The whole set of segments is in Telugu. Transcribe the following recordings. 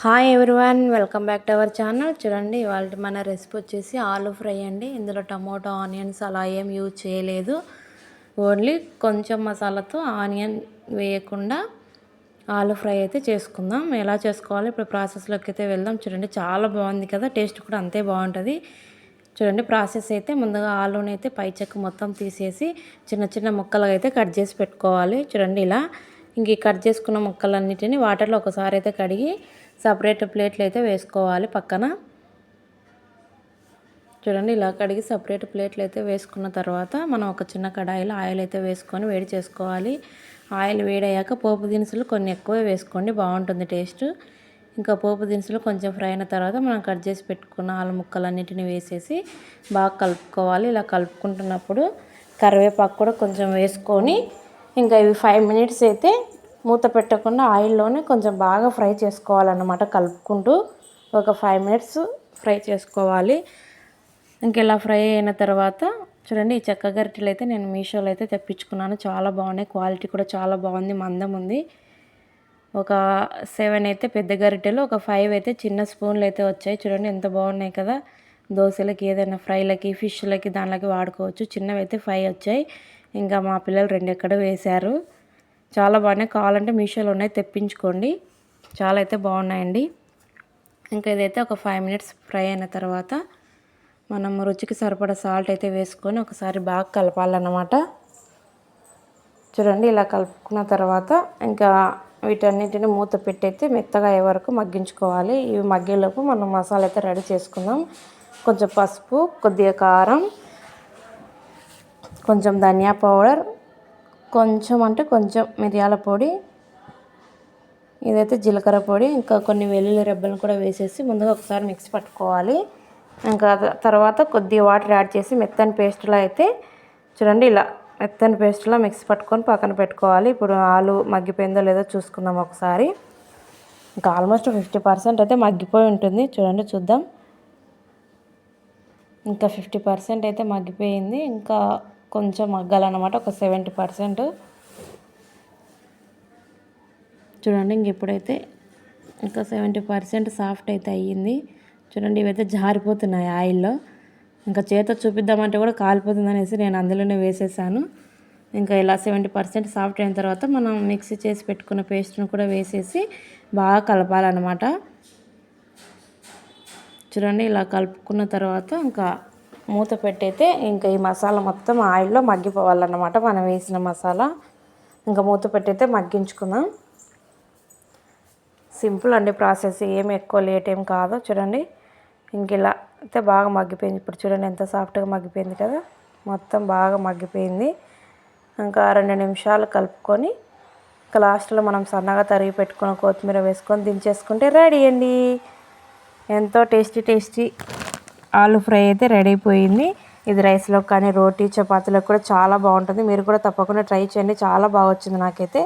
Hi everyone, welcome back to our channel. చూడండి, ఇవాళ మన రెసిపీ వచ్చేసి ఆలూ ఫ్రై అండి. ఇందులో టమోటో ఆనియన్స్ అలా ఏం యూజ్ చేయలేదు. ఓన్లీ కొంచెం మసాలాతో ఆనియన్ వేయకుండా ఆలూ ఫ్రై అయితే చేసుకుందాం. ఎలా చేసుకోవాలి ఇప్పుడు ప్రాసెస్లోకి అయితే వెళ్దాం. చూడండి, చాలా బాగుంది కదా, టేస్ట్ కూడా అంతే బాగుంటుంది. చూడండి, ప్రాసెస్ అయితే ముందుగా ఆలూని అయితే పై చెక్కు మొత్తం తీసేసి చిన్న చిన్న ముక్కలుగా అయితే కట్ చేసి పెట్టుకోవాలి. చూడండి, ఇలా ఇంక కట్ చేసుకున్న ముక్కలన్నిటిని వాటర్లో ఒకసారి అయితే కడిగి సపరేట్ ప్లేట్లు అయితే వేసుకోవాలి పక్కన. చూడండి, ఇలా కడిగి సపరేట్ ప్లేట్లు అయితే వేసుకున్న తర్వాత మనం ఒక చిన్న కడాయిలో ఆయిల్ అయితే వేసుకొని వేడి చేసుకోవాలి. ఆయిల్ వేడయ్యాక పోపు దినుసులు కొన్ని ఎక్కువ వేసుకోండి, బాగుంటుంది టేస్ట్. ఇంకా పోపు దినుసులు కొంచెం ఫ్రై అయిన తర్వాత మనం కట్ చేసి పెట్టుకున్న ఆలు ముక్కలన్నిటిని వేసేసి బాగా కలుపుకోవాలి. ఇలా కలుపుకుంటున్నప్పుడు కరివేపాకు కూడా కొంచెం వేసుకొని ఇంకా ఇవి 5 మినిట్స్ అయితే మూత పెట్టకుండా ఆయిల్లోనే కొంచెం బాగా ఫ్రై చేసుకోవాలన్నమాట. కలుపుకుంటూ ఒక 5 మినిట్స్ ఫ్రై చేసుకోవాలి. ఇంక ఇలా ఫ్రై అయిన తర్వాత చూడండి, ఈ చెక్క గరిటెలు అయితే నేను మీషోలో అయితే తెప్పించుకున్నాను. చాలా బాగున్నాయి, క్వాలిటీ కూడా చాలా బాగుంది, మందం ఉంది. ఒక 7 అయితే పెద్ద గరిటెలు, ఒక 5 అయితే చిన్న స్పూన్లు అయితే వచ్చాయి. చూడండి, ఎంత బాగున్నాయి కదా. దోశలకి, ఏదైనా ఫ్రైలకి, ఫిష్లకి దానిలోకి వాడుకోవచ్చు. చిన్నవి అయితే 5 వచ్చాయి. ఇంకా మా పిల్లలు 2 ఎక్కడ వేశారు. చాలా బాగున్నాయి, కావాలంటే మీషోలో ఉన్నాయి, తెప్పించుకోండి. చాలా అయితే బాగున్నాయండి. ఇంకా ఇదైతే ఒక 5 మినిట్స్ ఫ్రై అయిన తర్వాత మనం రుచికి సరిపడా సాల్ట్ అయితే వేసుకొని ఒకసారి బాగా కలపాలన్నమాట. చూడండి, ఇలా కలుపుకున్న తర్వాత ఇంకా వీటన్నిటిని మూత పెట్టి అయితే మెత్తగా అయ్యే వరకు మగ్గించుకోవాలి. ఇవి మగ్గేలోపు మనం మసాలా అయితే రెడీ చేసుకుందాం. కొంచెం పసుపు, కొద్దిగా కారం, కొంచెం ధనియా పౌడర్, కొంచెం అంటే కొంచెం మిరియాల పొడి, ఇదైతే జీలకర్ర పొడి, ఇంకా కొన్ని వెల్లుల్లి రెబ్బలను కూడా వేసేసి ముందుగా ఒకసారి మిక్స్ పట్టుకోవాలి. ఇంకా తర్వాత కొద్దిగా వాటర్ యాడ్ చేసి మెత్తని పేస్ట్లా అయితే చూడండి, ఇలా మెత్తని పేస్ట్లా మిక్స్ పట్టుకొని పక్కన పెట్టుకోవాలి. ఇప్పుడు ఆలు మగ్గిపోయిందో లేదో చూసుకుందాం ఒకసారి. ఇంకా ఆల్మోస్ట్ 50% అయితే మగ్గిపోయి ఉంటుంది. చూడండి, చూద్దాం. ఇంకా 50% అయితే మగ్గిపోయింది. ఇంకా కొంచెం మగ్గాలన్నమాట, ఒక 70%. చూడండి, ఇంక ఇప్పుడైతే ఇంకా 70% సాఫ్ట్ అయితే అయ్యింది. చూడండి, ఇవైతే జారిపోతున్నాయి ఆయిల్లో. ఇంకా చేత చూపిద్దామంటే కూడా కాలిపోతుంది అనేసి నేను అందులోనే వేసేసాను. ఇంకా ఇలా 70% సాఫ్ట్ అయిన తర్వాత మనం మిక్సీ చేసి పెట్టుకున్న పేస్ట్ను కూడా వేసేసి బాగా కలపాలన్నమాట. చూడండి, ఇలా కలుపుకున్న తర్వాత ఇంకా మూత పెట్టయితే ఇంకా ఈ మసాలా మొత్తం ఆయిల్లో మగ్గిపోవాలన్నమాట. మనం వేసిన మసాలా ఇంకా మూత పెట్టయితే మగ్గించుకుందాం. సింపుల్ అండి ప్రాసెస్, ఏమి ఎక్కువ లేట్ ఏం కాదు. చూడండి, ఇంక ఇలా అయితే బాగా మగ్గిపోయింది. ఇప్పుడు చూడండి, ఎంత సాఫ్ట్గా మగ్గిపోయింది కదా, మొత్తం బాగా మగ్గిపోయింది. ఇంకా 2 నిమిషాలు కలుపుకొని ఇంకా లాస్ట్లో మనం సన్నగా తరిగి పెట్టుకున్న కొత్తిమీర వేసుకొని దించేసుకుంటే రెడీ అండి. ఎంతో టేస్టీ ఆలూ ఫ్రై అయితే రెడీ అయిపోయింది. ఇది రైస్లో కానీ రోటీ చపాతీలకు కూడా చాలా బాగుంటుంది. మీరు కూడా తప్పకుండా ట్రై చేయండి, చాలా బాగా వచ్చింది నాకైతే.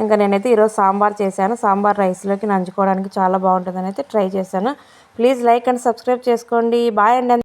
ఇంకా నేనైతే ఈరోజు సాంబార్ చేశాను. సాంబార్ రైస్లోకి నంచుకోవడానికి చాలా బాగుంటుందని అయితే ట్రై చేశాను. ప్లీజ్ లైక్ అండ్ సబ్స్క్రైబ్ చేసుకోండి. బాయ్ అండి.